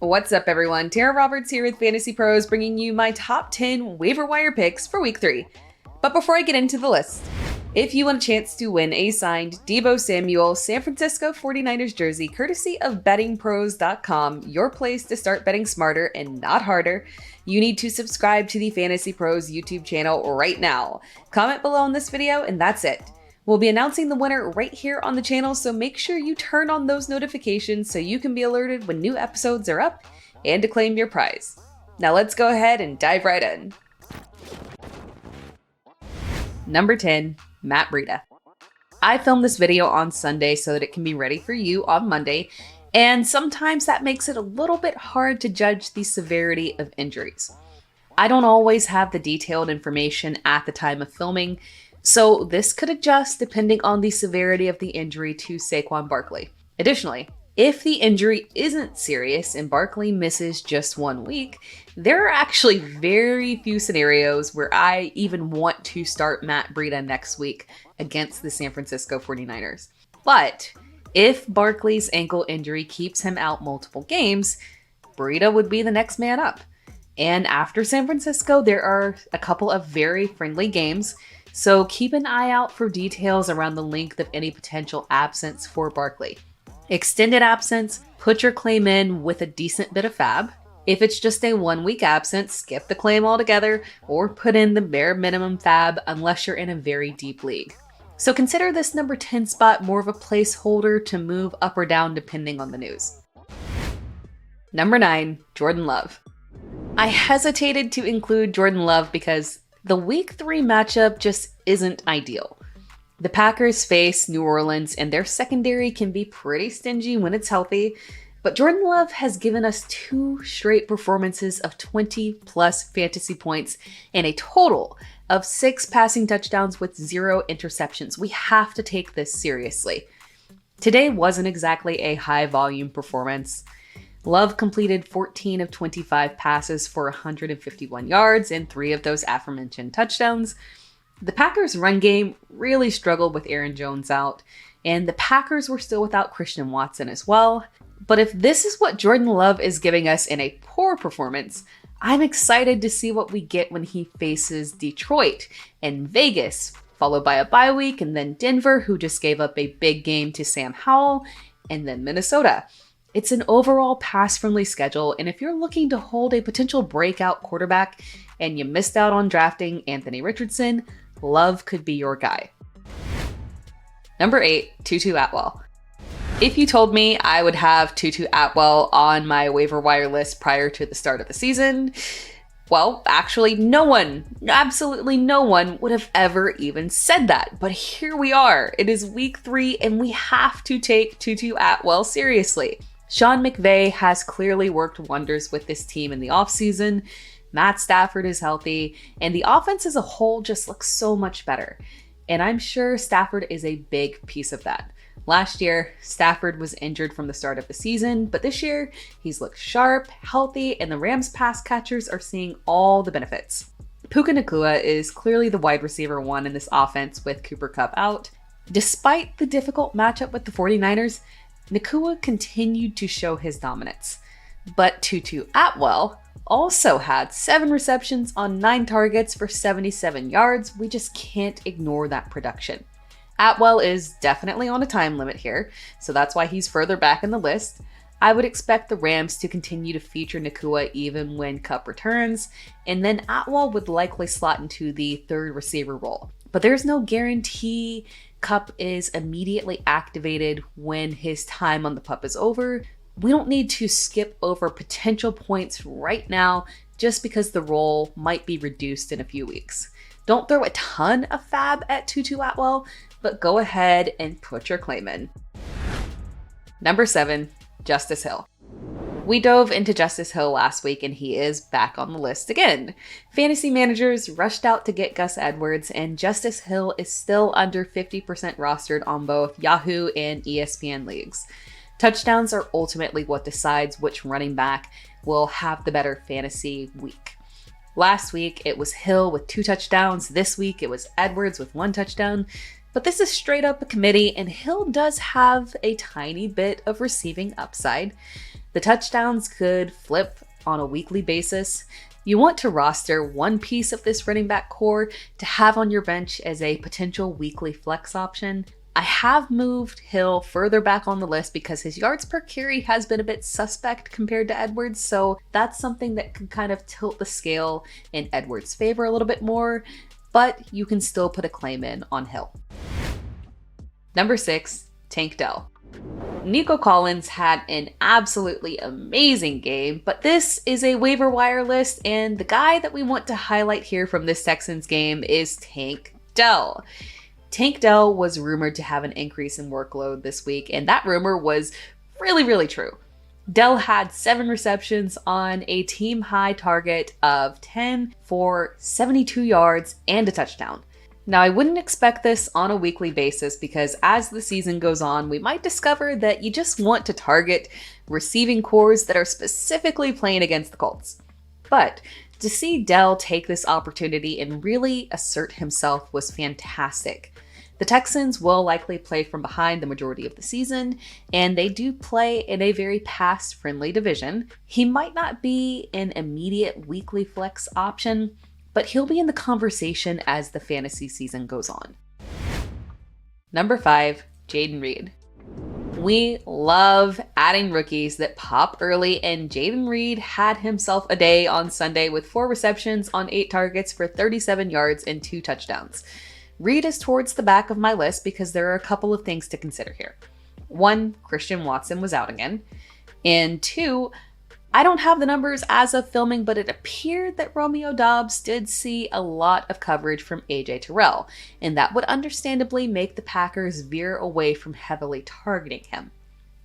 What's up, everyone? Tara Roberts here with FantasyPros, bringing you my top 10 waiver wire picks for week 3. But before I get into the list, if you want a chance to win a signed Deebo Samuel San Francisco 49ers jersey courtesy of bettingpros.com, your place to start betting smarter and not harder, you need to subscribe to the FantasyPros YouTube channel right now. Comment below in this video and that's it. We'll be announcing the winner right here on the channel, so make sure you turn on those notifications so you can be alerted when new episodes are up and to claim your prize. Now let's go ahead and dive right in. Number 10, Matt Breida. I filmed this video on Sunday so that it can be ready for you on Monday, and sometimes that makes it a little bit hard to judge the severity of injuries. I don't always have the detailed information at the time of filming, so this could adjust depending on the severity of the injury to Saquon Barkley. Additionally, if the injury isn't serious and Barkley misses just 1 week, there are actually very few scenarios where I even want to start Matt Breida next week against the San Francisco 49ers. But if Barkley's ankle injury keeps him out multiple games, Breida would be the next man up. And after San Francisco, there are a couple of very friendly games, so keep an eye out for details around the length of any potential absence for Barkley. Extended absence, put your claim in with a decent bit of fab. If it's just a 1 week absence, skip the claim altogether or put in the bare minimum fab unless you're in a very deep league. So consider this number 10 spot more of a placeholder to move up or down depending on the news. Number 9, Jordan Love. I hesitated to include Jordan Love because the week 3 matchup just isn't ideal. The Packers face New Orleans and their secondary can be pretty stingy when it's healthy, but Jordan Love has given us 2 straight performances of 20 plus fantasy points and a total of 6 passing touchdowns with 0 interceptions. We have to take this seriously. Today wasn't exactly a high volume performance. Love completed 14 of 25 passes for 151 yards and 3 of those aforementioned touchdowns. The Packers' run game really struggled with Aaron Jones out, and the Packers were still without Christian Watson as well. But if this is what Jordan Love is giving us in a poor performance, I'm excited to see what we get when he faces Detroit and Vegas, followed by a bye week, and then Denver, who just gave up a big game to Sam Howell, and then Minnesota. It's an overall pass-friendly schedule, and if you're looking to hold a potential breakout quarterback and you missed out on drafting Anthony Richardson, Love could be your guy. Number 8, Tutu Atwell. If you told me I would have Tutu Atwell on my waiver wire list prior to the start of the season, well, actually no one, absolutely no one would have ever even said that. But here we are. It is week 3 and we have to take Tutu Atwell seriously. Sean McVay has clearly worked wonders with this team in the offseason. Matt Stafford is healthy, and the offense as a whole just looks so much better. And I'm sure Stafford is a big piece of that. Last year, Stafford was injured from the start of the season, but this year, he's looked sharp, healthy, and the Rams pass catchers are seeing all the benefits. Puka Nacua is clearly the wide receiver 1 in this offense with Cooper Kupp out. Despite the difficult matchup with the 49ers, Nacua continued to show his dominance. But Tutu Atwell also had 7 receptions on 9 targets for 77 yards. We just can't ignore that production. Atwell is definitely on a time limit here, so that's why he's further back in the list. I would expect the Rams to continue to feature Nacua even when Kupp returns, and then Atwell would likely slot into the 3rd receiver role. But there's no guarantee Kupp is immediately activated when his time on the pup is over. We don't need to skip over potential points right now just because the role might be reduced in a few weeks. Don't throw a ton of fab at Tutu Atwell, but go ahead and put your claim in. Number 7, Justice Hill. We dove into Justice Hill last week and he is back on the list again. Fantasy managers rushed out to get Gus Edwards and Justice Hill is still under 50% rostered on both Yahoo and ESPN leagues. Touchdowns are ultimately what decides which running back will have the better fantasy week. Last week, it was Hill with 2 touchdowns. This week, it was Edwards with 1 touchdown. But this is straight up a committee, and Hill does have a tiny bit of receiving upside. The touchdowns could flip on a weekly basis. You want to roster one piece of this running back core to have on your bench as a potential weekly flex option. I have moved Hill further back on the list because his yards per carry has been a bit suspect compared to Edwards, so that's something that could kind of tilt the scale in Edwards' favor a little bit more, but you can still put a claim in on Hill. Number 6, Tank Dell. Nico Collins had an absolutely amazing game, but this is a waiver wire list, and the guy that we want to highlight here from this Texans game is Tank Dell. Tank Dell was rumored to have an increase in workload this week, and that rumor was really true. Dell had 7 receptions on a team-high target of 10 for 72 yards and a touchdown. Now, I wouldn't expect this on a weekly basis because as the season goes on, we might discover that you just want to target receiving cores that are specifically playing against the Colts. But to see Dell take this opportunity and really assert himself was fantastic. The Texans will likely play from behind the majority of the season, and they do play in a very pass-friendly division. He might not be an immediate weekly flex option, but he'll be in the conversation as the fantasy season goes on. Number 5, Jayden Reed. We love adding rookies that pop early, and Jayden Reed had himself a day on Sunday with 4 receptions on 8 targets for 37 yards and 2 touchdowns. Reed is towards the back of my list because there are a couple of things to consider here. 1, Christian Watson was out again. And 2, I don't have the numbers as of filming, but it appeared that Romeo Doubs did see a lot of coverage from AJ Terrell, and that would understandably make the Packers veer away from heavily targeting him.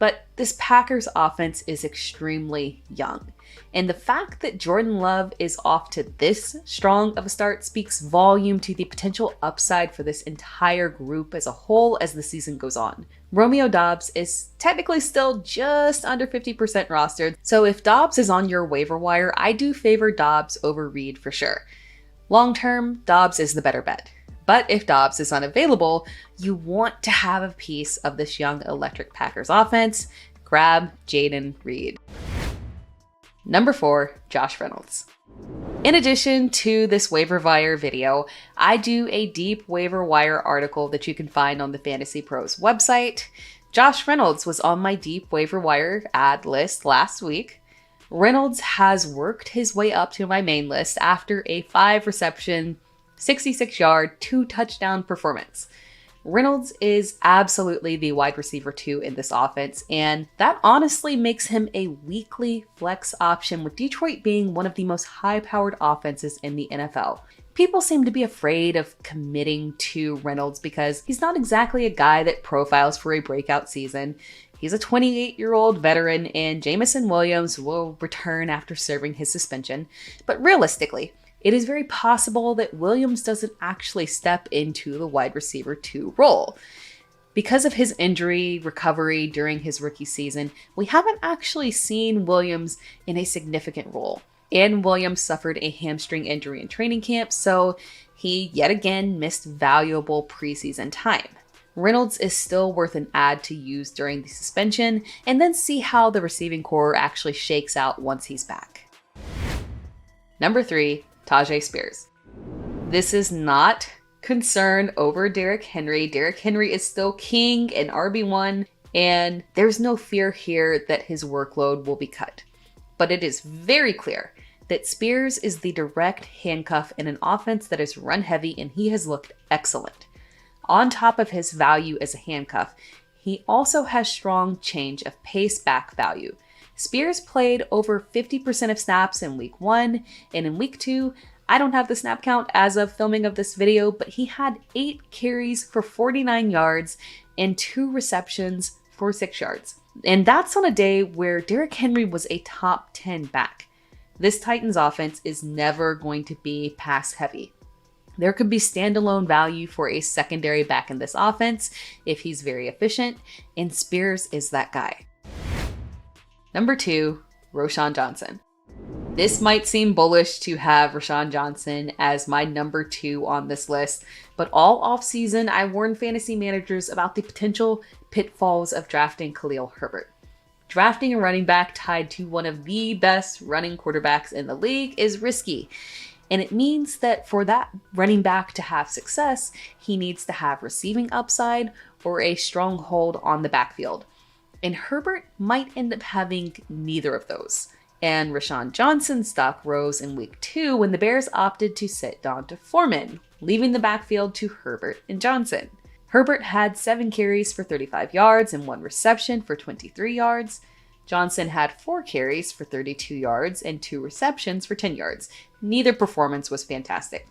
But this Packers offense is extremely young, and the fact that Jordan Love is off to this strong of a start speaks volume to the potential upside for this entire group as a whole as the season goes on. Romeo Doubs is technically still just under 50% rostered, so if Doubs is on your waiver wire, I do favor Doubs over Reed for sure. Long term, Doubs is the better bet. But if Doubs is unavailable, you want to have a piece of this young electric Packers offense. Grab Jayden Reed. Number 4, Josh Reynolds. In addition to this waiver wire video, I do a deep waiver wire article that you can find on the FantasyPros website. Josh Reynolds was on my deep waiver wire ad list last week. Reynolds has worked his way up to my main list after a 5 reception, 66-yard, 2 touchdown performance. Reynolds is absolutely the wide receiver 2 in this offense, and that honestly makes him a weekly flex option, with Detroit being one of the most high-powered offenses in the NFL. People seem to be afraid of committing to Reynolds because he's not exactly a guy that profiles for a breakout season. He's a 28-year-old veteran, and Jameson Williams will return after serving his suspension. But realistically, it is very possible that Williams doesn't actually step into the wide receiver 2 role. Because of his injury recovery during his rookie season, we haven't actually seen Williams in a significant role. And Williams suffered a hamstring injury in training camp, so he yet again missed valuable preseason time. Reynolds is still worth an add to use during the suspension, and then see how the receiving core actually shakes out once he's back. Number 3, Tajay Spears. This is not concern over Derrick Henry. Derrick Henry is still king and RB1, and there's no fear here that his workload will be cut. But it is very clear that Spears is the direct handcuff in an offense that is run heavy, and he has looked excellent. On top of his value as a handcuff, he also has strong change of pace back value. Spears played over 50% of snaps in week 1, and in week 2, I don't have the snap count as of filming of this video, but he had 8 carries for 49 yards and 2 receptions for 6 yards. And that's on a day where Derrick Henry was a top 10 back. This Titans offense is never going to be pass heavy. There could be standalone value for a secondary back in this offense if he's very efficient, and Spears is that guy. Number 2, Roschon Johnson. This might seem bullish to have Roschon Johnson as my number 2 on this list, but all offseason I warned fantasy managers about the potential pitfalls of drafting Khalil Herbert. Drafting a running back tied to one of the best running quarterbacks in the league is risky. And it means that for that running back to have success, he needs to have receiving upside or a strong hold on the backfield. And Herbert might end up having neither of those. And Rashawn Johnson's stock rose in week 2 when the Bears opted to sit D'Onta Foreman, leaving the backfield to Herbert and Johnson. Herbert had 7 carries for 35 yards and 1 reception for 23 yards. Johnson had 4 carries for 32 yards and 2 receptions for 10 yards. Neither performance was fantastic.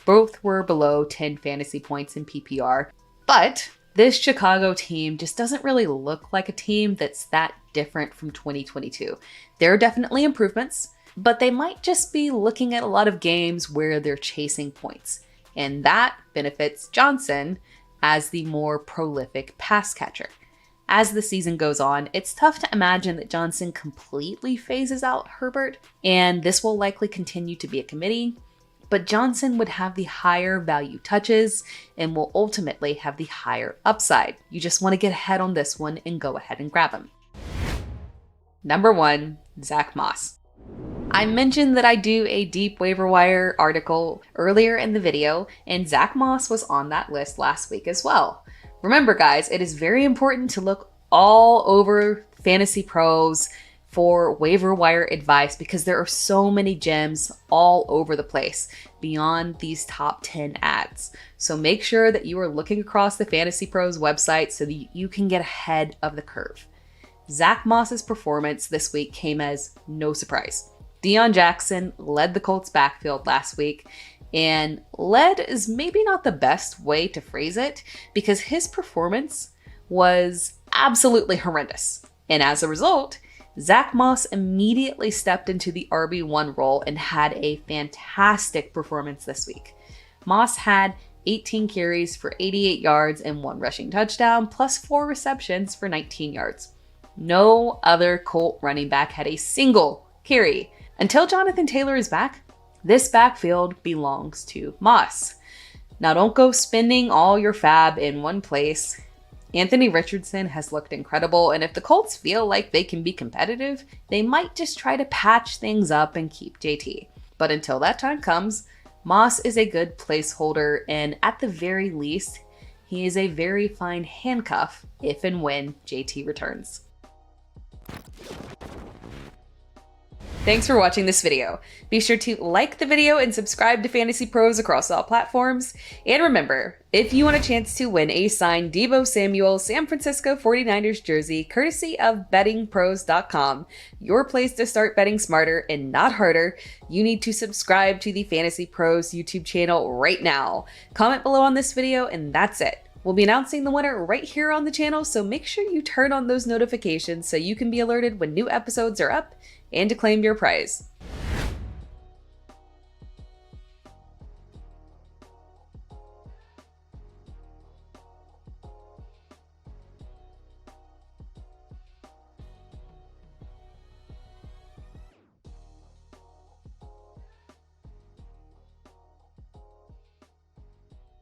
Both were below 10 fantasy points in PPR, but this Chicago team just doesn't really look like a team that's that different from 2022. There are definitely improvements, but they might just be looking at a lot of games where they're chasing points, and that benefits Johnson as the more prolific pass catcher. As the season goes on, it's tough to imagine that Johnson completely phases out Herbert, and this will likely continue to be a committee, but Johnson would have the higher value touches and will ultimately have the higher upside. You just want to get ahead on this one and go ahead and grab him. Number 1, Zach Moss. I mentioned that I do a deep waiver wire article earlier in the video, and Zach Moss was on that list last week as well. Remember guys, it is very important to look all over FantasyPros for waiver wire advice because there are so many gems all over the place beyond these top 10 ads. So make sure that you are looking across the FantasyPros website so that you can get ahead of the curve. Zach Moss's performance this week came as no surprise. Deion Jackson led the Colts backfield last week, and led is maybe not the best way to phrase it because his performance was absolutely horrendous. And as a result, Zach Moss immediately stepped into the RB1 role and had a fantastic performance this week. Moss had 18 carries for 88 yards and 1 rushing touchdown, plus 4 receptions for 19 yards. No other Colt running back had a single carry. Until Jonathan Taylor is back, this backfield belongs to Moss. Now don't go spending all your fab in one place. Anthony Richardson has looked incredible, and if the Colts feel like they can be competitive, they might just try to patch things up and keep JT. But until that time comes, Moss is a good placeholder, and at the very least, he is a very fine handcuff if and when JT returns. Thanks for watching this video. Be sure to like the video and subscribe to FantasyPros across all platforms. And remember, if you want a chance to win a signed Deebo Samuel San Francisco 49ers jersey courtesy of bettingpros.com, your place to start betting smarter and not harder, you need to subscribe to the FantasyPros YouTube channel right now. Comment below on this video and that's it. We'll be announcing the winner right here on the channel, so make sure you turn on those notifications so you can be alerted when new episodes are up and to claim your prize.